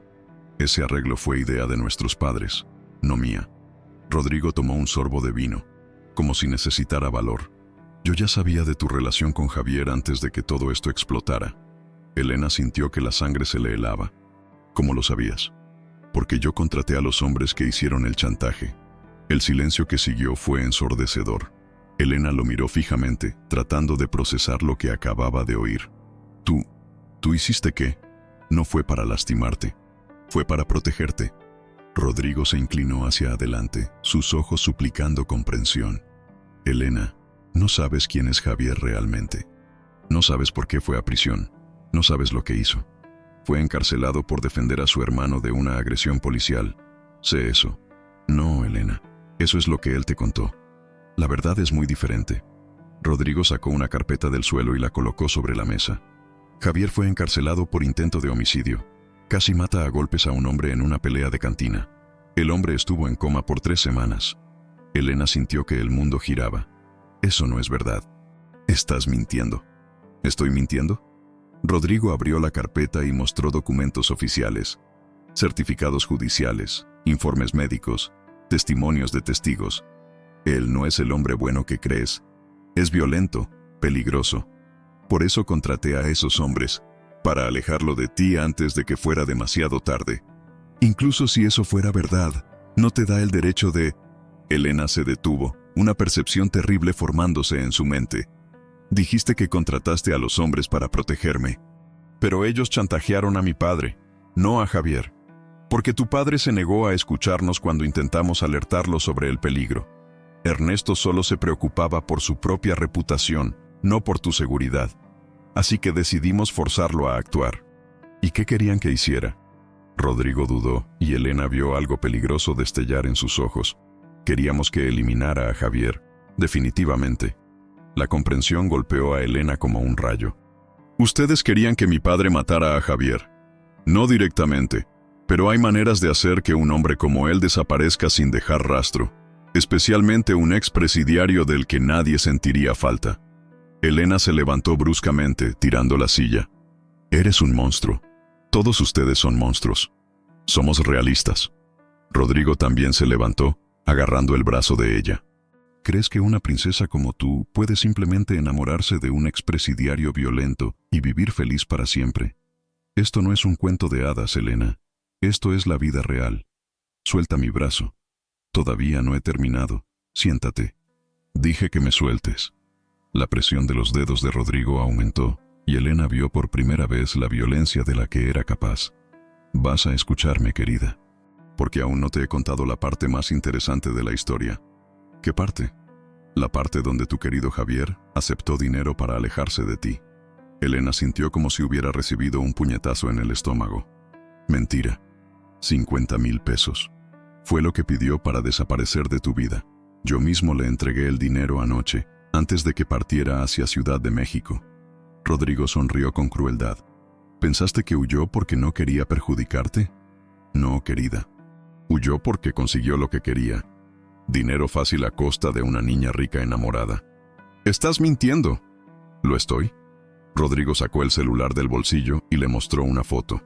Ese arreglo fue idea de nuestros padres, no mía». Rodrigo tomó un sorbo de vino, como si necesitara valor. «Yo ya sabía de tu relación con Javier antes de que todo esto explotara». Elena sintió que la sangre se le helaba. «¿Cómo lo sabías?» «Porque yo contraté a los hombres que hicieron el chantaje». El silencio que siguió fue ensordecedor. Elena lo miró fijamente, tratando de procesar lo que acababa de oír. ¿Tú hiciste qué? No fue para lastimarte. Fue para protegerte». Rodrigo se inclinó hacia adelante, sus ojos suplicando comprensión. «Elena, no sabes quién es Javier realmente. No sabes por qué fue a prisión. No sabes lo que hizo. Fue encarcelado por defender a su hermano de una agresión policial. Sé eso». «No, Elena, eso es lo que él te contó. La verdad es muy diferente». Rodrigo sacó una carpeta del suelo y la colocó sobre la mesa. «Javier fue encarcelado por intento de homicidio. Casi mata a golpes a un hombre en una pelea de cantina. El hombre estuvo en coma por 3 semanas». Elena sintió que el mundo giraba. «Eso no es verdad. Estás mintiendo». «¿Estoy mintiendo?» Rodrigo abrió la carpeta y mostró documentos oficiales, certificados judiciales, informes médicos, testimonios de testigos. «Él no es el hombre bueno que crees. Es violento, peligroso. Por eso contraté a esos hombres, para alejarlo de ti antes de que fuera demasiado tarde. Incluso si eso fuera verdad, no te da el derecho de...». Elena se detuvo, una percepción terrible formándose en su mente. «Dijiste que contrataste a los hombres para protegerme. Pero ellos chantajearon a mi padre, no a Javier. Porque tu padre se negó a escucharnos cuando intentamos alertarlo sobre el peligro. Ernesto solo se preocupaba por su propia reputación, no por tu seguridad. Así que decidimos forzarlo a actuar». «¿Y qué querían que hiciera?» Rodrigo dudó y Elena vio algo peligroso destellar en sus ojos. «Queríamos que eliminara a Javier, definitivamente». La comprensión golpeó a Elena como un rayo. «Ustedes querían que mi padre matara a Javier. No directamente, pero hay maneras de hacer que un hombre como él desaparezca sin dejar rastro, especialmente un expresidiario del que nadie sentiría falta». Elena se levantó bruscamente, tirando la silla. «Eres un monstruo. Todos ustedes son monstruos. Somos realistas». Rodrigo también se levantó, agarrando el brazo de ella. «¿Crees que una princesa como tú puede simplemente enamorarse de un expresidiario violento y vivir feliz para siempre? Esto no es un cuento de hadas, Elena. Esto es la vida real». Suelta mi brazo. Todavía no he terminado. Siéntate. Dije que me sueltes. La presión de los dedos de Rodrigo aumentó y Elena vio por primera vez la violencia de la que era capaz. Vas a escucharme, querida, porque aún no te he contado la parte más interesante de la historia. ¿Qué parte? La parte donde tu querido Javier aceptó dinero para alejarse de ti. Elena sintió como si hubiera recibido un puñetazo en el estómago. Mentira. 50,000 pesos. Fue lo que pidió para desaparecer de tu vida. Yo mismo le entregué el dinero anoche, antes de que partiera hacia Ciudad de México. Rodrigo sonrió con crueldad. ¿Pensaste que huyó porque no quería perjudicarte? No, querida. Huyó porque consiguió lo que quería. Dinero fácil a costa de una niña rica enamorada. ¡Estás mintiendo! ¿Lo estoy? Rodrigo sacó el celular del bolsillo y le mostró una foto.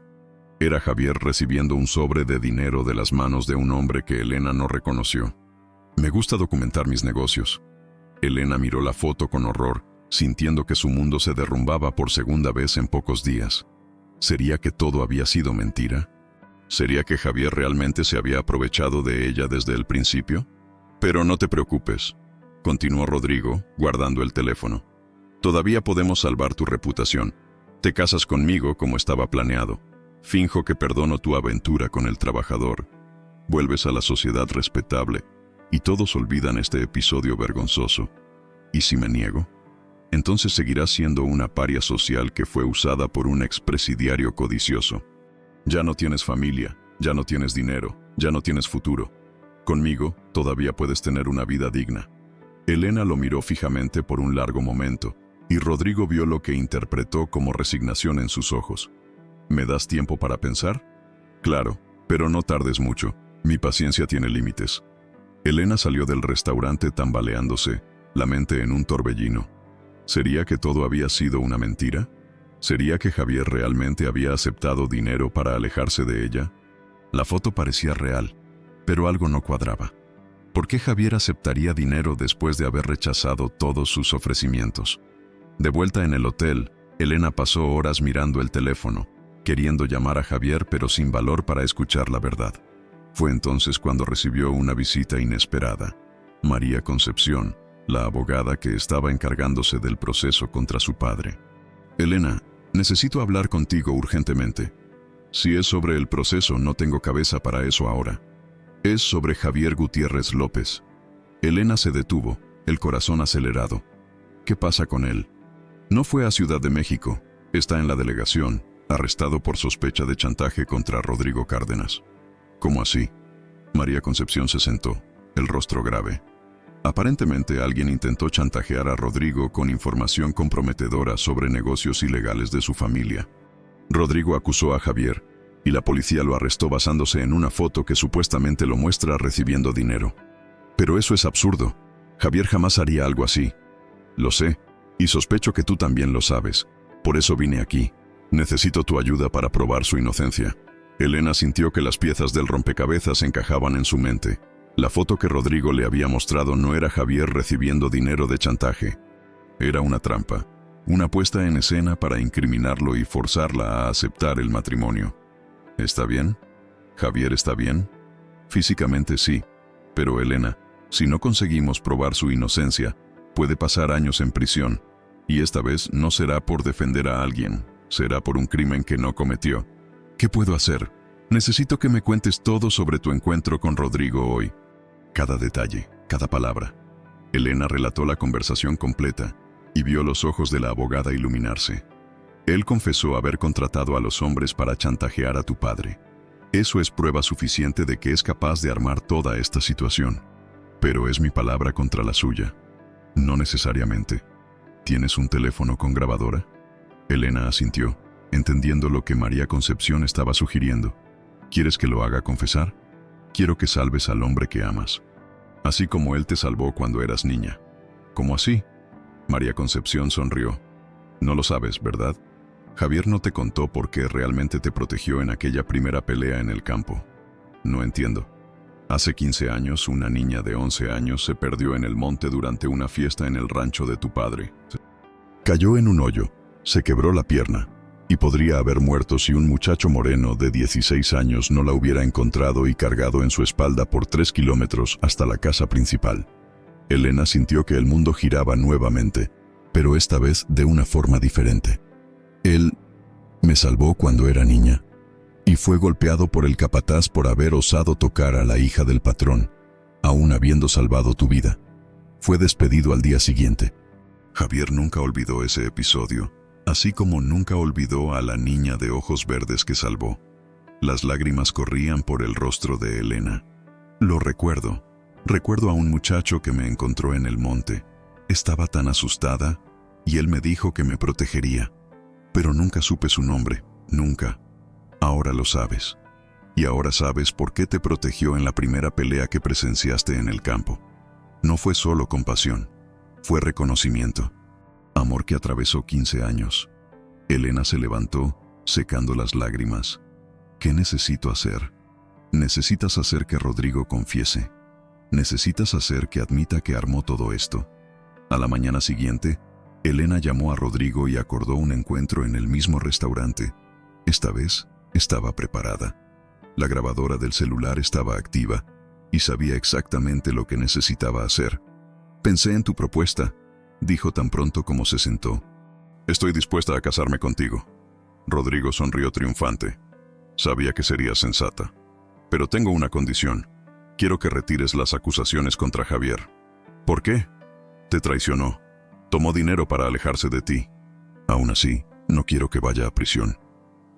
Era Javier recibiendo un sobre de dinero de las manos de un hombre que Elena no reconoció. Me gusta documentar mis negocios. Elena miró la foto con horror, sintiendo que su mundo se derrumbaba por segunda vez en pocos días. ¿Sería que todo había sido mentira? ¿Sería que Javier realmente se había aprovechado de ella desde el principio? Pero no te preocupes, continuó Rodrigo, guardando el teléfono. Todavía podemos salvar tu reputación. Te casas conmigo como estaba planeado. Finjo que perdono tu aventura con el trabajador. Vuelves a la sociedad respetable y todos olvidan este episodio vergonzoso. ¿Y si me niego? Entonces seguirás siendo una paria social que fue usada por un expresidiario codicioso. Ya no tienes familia, ya no tienes dinero, ya no tienes futuro. Conmigo todavía puedes tener una vida digna. Elena lo miró fijamente por un largo momento, y Rodrigo vio lo que interpretó como resignación en sus ojos. ¿Me das tiempo para pensar? Claro, pero no tardes mucho. Mi paciencia tiene límites. Elena salió del restaurante tambaleándose, la mente en un torbellino. ¿Sería que todo había sido una mentira? ¿Sería que Javier realmente había aceptado dinero para alejarse de ella? La foto parecía real, pero algo no cuadraba. ¿Por qué Javier aceptaría dinero después de haber rechazado todos sus ofrecimientos? De vuelta en el hotel, Elena pasó horas mirando el teléfono, queriendo llamar a Javier pero sin valor para escuchar la verdad. Fue entonces cuando recibió una visita inesperada. María Concepción, la abogada que estaba encargándose del proceso contra su padre. Elena, necesito hablar contigo urgentemente. Si es sobre el proceso, no tengo cabeza para eso ahora. Es sobre Javier Gutiérrez López. Elena se detuvo, el corazón acelerado. ¿Qué pasa con él? No fue a Ciudad de México, está en la delegación, arrestado por sospecha de chantaje contra Rodrigo Cárdenas. ¿Cómo así? María Concepción se sentó, el rostro grave. Aparentemente alguien intentó chantajear a Rodrigo con información comprometedora sobre negocios ilegales de su familia. Rodrigo acusó a Javier, y la policía lo arrestó basándose en una foto que supuestamente lo muestra recibiendo dinero. Pero eso es absurdo. Javier jamás haría algo así. Lo sé, y sospecho que tú también lo sabes. Por eso vine aquí. Necesito tu ayuda para probar su inocencia. Elena sintió que las piezas del rompecabezas encajaban en su mente. La foto que Rodrigo le había mostrado no era Javier recibiendo dinero de chantaje. Era una trampa, una puesta en escena para incriminarlo y forzarla a aceptar el matrimonio. ¿Está bien? ¿Javier está bien? Físicamente sí, pero Elena, si no conseguimos probar su inocencia, puede pasar años en prisión, y esta vez no será por defender a alguien, será por un crimen que no cometió. ¿Qué puedo hacer? Necesito que me cuentes todo sobre tu encuentro con Rodrigo hoy. Cada detalle, cada palabra. Elena relató la conversación completa y vio los ojos de la abogada iluminarse. Él confesó haber contratado a los hombres para chantajear a tu padre. Eso es prueba suficiente de que es capaz de armar toda esta situación. Pero es mi palabra contra la suya. No necesariamente. ¿Tienes un teléfono con grabadora? Elena asintió, entendiendo lo que María Concepción estaba sugiriendo. ¿Quieres que lo haga confesar? Quiero que salves al hombre que amas. Así como él te salvó cuando eras niña. ¿Cómo así? María Concepción sonrió. No lo sabes, ¿verdad? Javier no te contó por qué realmente te protegió en aquella primera pelea en el campo. No entiendo. Hace 15 años, una niña de 11 años se perdió en el monte durante una fiesta en el rancho de tu padre. Cayó en un hoyo, se quebró la pierna. y podría haber muerto si un muchacho moreno de 16 años no la hubiera encontrado y cargado en su espalda por 3 kilómetros hasta la casa principal. Elena sintió que el mundo giraba nuevamente, pero esta vez de una forma diferente. Él me salvó cuando era niña, y fue golpeado por el capataz por haber osado tocar a la hija del patrón, aún habiendo salvado tu vida. Fue despedido al día siguiente. Javier nunca olvidó ese episodio, así como nunca olvidó a la niña de ojos verdes que salvó. Las lágrimas corrían por el rostro de Elena. Lo recuerdo. Recuerdo a un muchacho que me encontró en el monte. Estaba tan asustada, y él me dijo que me protegería. Pero nunca supe su nombre, nunca. Ahora lo sabes. Y ahora sabes por qué te protegió en la primera pelea que presenciaste en el campo. No fue solo compasión, fue reconocimiento. Amor que atravesó 15 años. Elena se levantó, secando las lágrimas. ¿Qué necesito hacer? Necesitas hacer que Rodrigo confiese. Necesitas hacer que admita que armó todo esto. A la mañana siguiente, Elena llamó a Rodrigo y acordó un encuentro en el mismo restaurante. Esta vez, estaba preparada. La grabadora del celular estaba activa y sabía exactamente lo que necesitaba hacer. Pensé en tu propuesta, dijo tan pronto como se sentó. Estoy dispuesta a casarme contigo. Rodrigo sonrió triunfante. Sabía que sería sensata. Pero tengo una condición. Quiero que retires las acusaciones contra Javier. ¿Por qué? Te traicionó. Tomó dinero para alejarse de ti. Aún así, no quiero que vaya a prisión.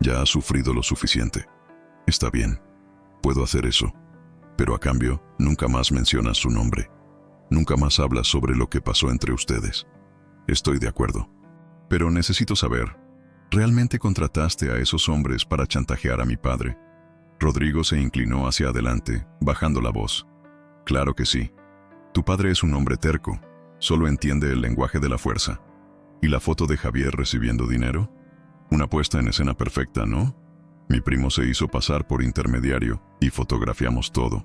Ya ha sufrido lo suficiente. Está bien, puedo hacer eso. Pero a cambio, nunca más mencionas su nombre. Nunca más hablas sobre lo que pasó entre ustedes. Estoy de acuerdo. Pero necesito saber, ¿realmente contrataste a esos hombres para chantajear a mi padre? Rodrigo se inclinó hacia adelante, bajando la voz. Claro que sí. Tu padre es un hombre terco. Solo entiende el lenguaje de la fuerza. ¿Y la foto de Javier recibiendo dinero? Una puesta en escena perfecta, ¿no? Mi primo se hizo pasar por intermediario y fotografiamos todo.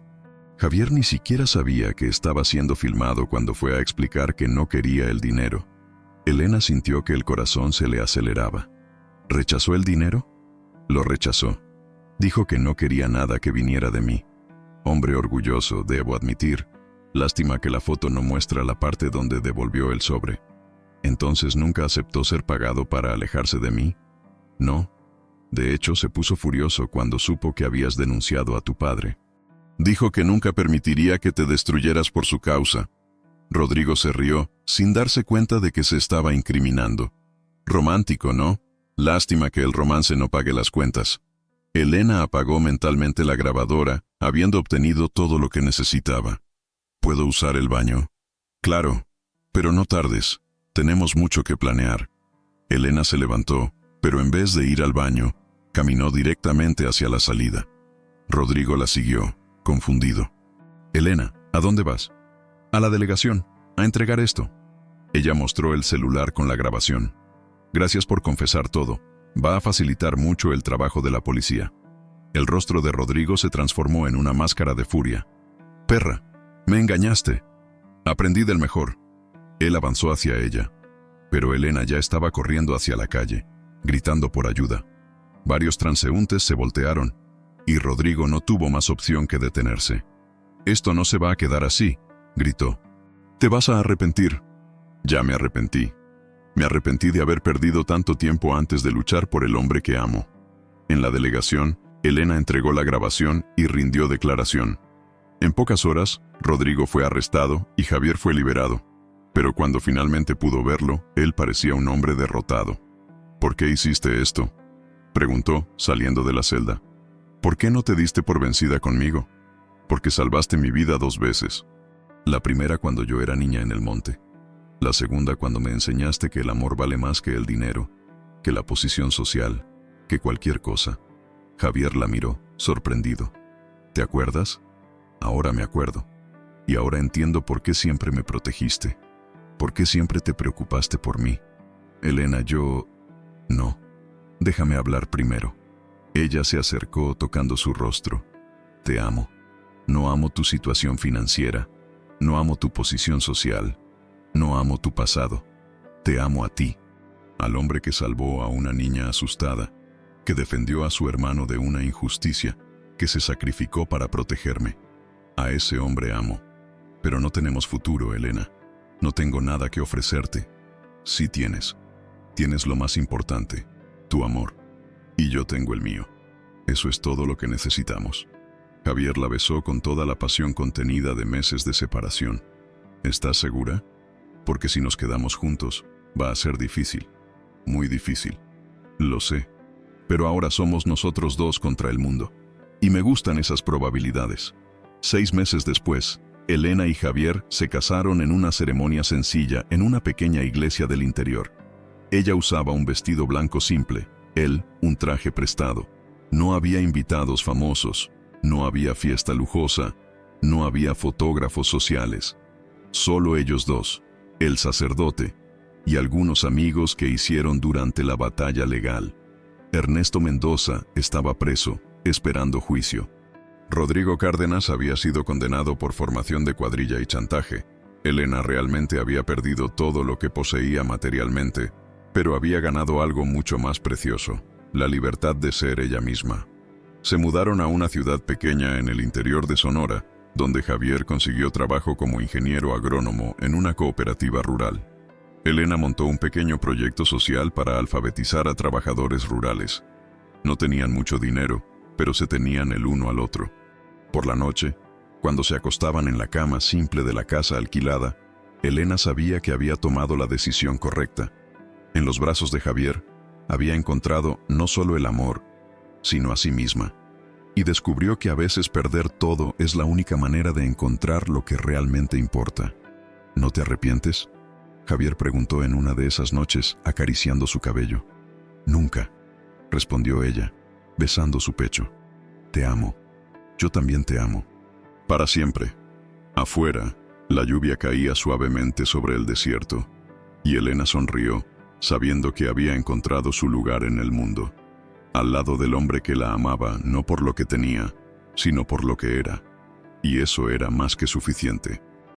Javier ni siquiera sabía que estaba siendo filmado cuando fue a explicar que no quería el dinero. Elena sintió que el corazón se le aceleraba. ¿Rechazó el dinero? Lo rechazó. Dijo que no quería nada que viniera de mí. Hombre orgulloso, debo admitir. Lástima que la foto no muestra la parte donde devolvió el sobre. ¿Entonces nunca aceptó ser pagado para alejarse de mí? No. De hecho, se puso furioso cuando supo que habías denunciado a tu padre. Dijo que nunca permitiría que te destruyeras por su causa. Rodrigo se rió, sin darse cuenta de que se estaba incriminando. Romántico, ¿no? Lástima que el romance no pague las cuentas. Elena apagó mentalmente la grabadora, habiendo obtenido todo lo que necesitaba. ¿Puedo usar el baño? Claro, pero no tardes. Tenemos mucho que planear. Elena se levantó, pero en vez de ir al baño, caminó directamente hacia la salida. Rodrigo la siguió, confundido. Elena, ¿a dónde vas? A la delegación, a entregar esto. Ella mostró el celular con la grabación. Gracias por confesar todo. Va a facilitar mucho el trabajo de la policía. El rostro de Rodrigo se transformó en una máscara de furia. Perra, me engañaste. Aprendí del mejor. Él avanzó hacia ella, pero Elena ya estaba corriendo hacia la calle, gritando por ayuda. Varios transeúntes se voltearon, y Rodrigo no tuvo más opción que detenerse. «Esto no se va a quedar así», gritó. «Te vas a arrepentir». «Ya me arrepentí. Me arrepentí de haber perdido tanto tiempo antes de luchar por el hombre que amo». En la delegación, Elena entregó la grabación y rindió declaración. En pocas horas, Rodrigo fue arrestado y Javier fue liberado. Pero cuando finalmente pudo verlo, él parecía un hombre derrotado. «¿Por qué hiciste esto?», preguntó, saliendo de la celda. «¿Por qué no te diste por vencida conmigo?». «Porque salvaste mi vida 2 veces. La primera cuando yo era niña en el monte. La segunda cuando me enseñaste que el amor vale más que el dinero, que la posición social, que cualquier cosa». Javier la miró, sorprendido. «¿Te acuerdas?». «Ahora me acuerdo. Y ahora entiendo por qué siempre me protegiste. ¿Por qué siempre te preocupaste por mí?». «Elena, yo...». «No. Déjame hablar primero». Ella se acercó tocando su rostro. «Te amo. No amo tu situación financiera. No amo tu posición social. No amo tu pasado. Te amo a ti». al hombre que salvó a una niña asustada, que defendió a su hermano de una injusticia, que se sacrificó para protegerme. A ese hombre amo. Pero no tenemos futuro, Elena. No tengo nada que ofrecerte. Sí tienes. Tienes lo más importante, tu amor. Y yo tengo el mío. Eso es todo lo que necesitamos. Javier la besó con toda la pasión contenida de meses de separación. ¿Estás segura? Porque si nos quedamos juntos, va a ser difícil. Muy difícil. Lo sé. Pero ahora somos nosotros dos contra el mundo. Y me gustan esas probabilidades. 6 meses después, Elena y Javier se casaron en una ceremonia sencilla en una pequeña iglesia del interior. Ella usaba un vestido blanco simple, él un traje prestado. No había invitados famosos, no había fiesta lujosa, no había fotógrafos sociales. Solo ellos dos, el sacerdote y algunos amigos que hicieron durante la batalla legal. Ernesto Mendoza estaba preso, esperando juicio. Rodrigo Cárdenas había sido condenado por formación de cuadrilla y chantaje. Elena realmente había perdido todo lo que poseía materialmente, pero había ganado algo mucho más precioso, la libertad de ser ella misma. Se mudaron a una ciudad pequeña en el interior de Sonora, donde Javier consiguió trabajo como ingeniero agrónomo en una cooperativa rural. Elena montó un pequeño proyecto social para alfabetizar a trabajadores rurales. No tenían mucho dinero, pero se tenían el uno al otro. Por la noche, cuando se acostaban en la cama simple de la casa alquilada, Elena sabía que había tomado la decisión correcta. En los brazos de Javier, había encontrado no solo el amor, sino a sí misma. Y descubrió que a veces perder todo es la única manera de encontrar lo que realmente importa. ¿No te arrepientes?, Javier preguntó en una de esas noches, acariciando su cabello. Nunca, respondió ella, besando su pecho. Te amo. Yo también te amo. Para siempre. Afuera, la lluvia caía suavemente sobre el desierto, y Elena sonrió, sabiendo que había encontrado su lugar en el mundo, al lado del hombre que la amaba no por lo que tenía, sino por lo que era. Y eso era más que suficiente.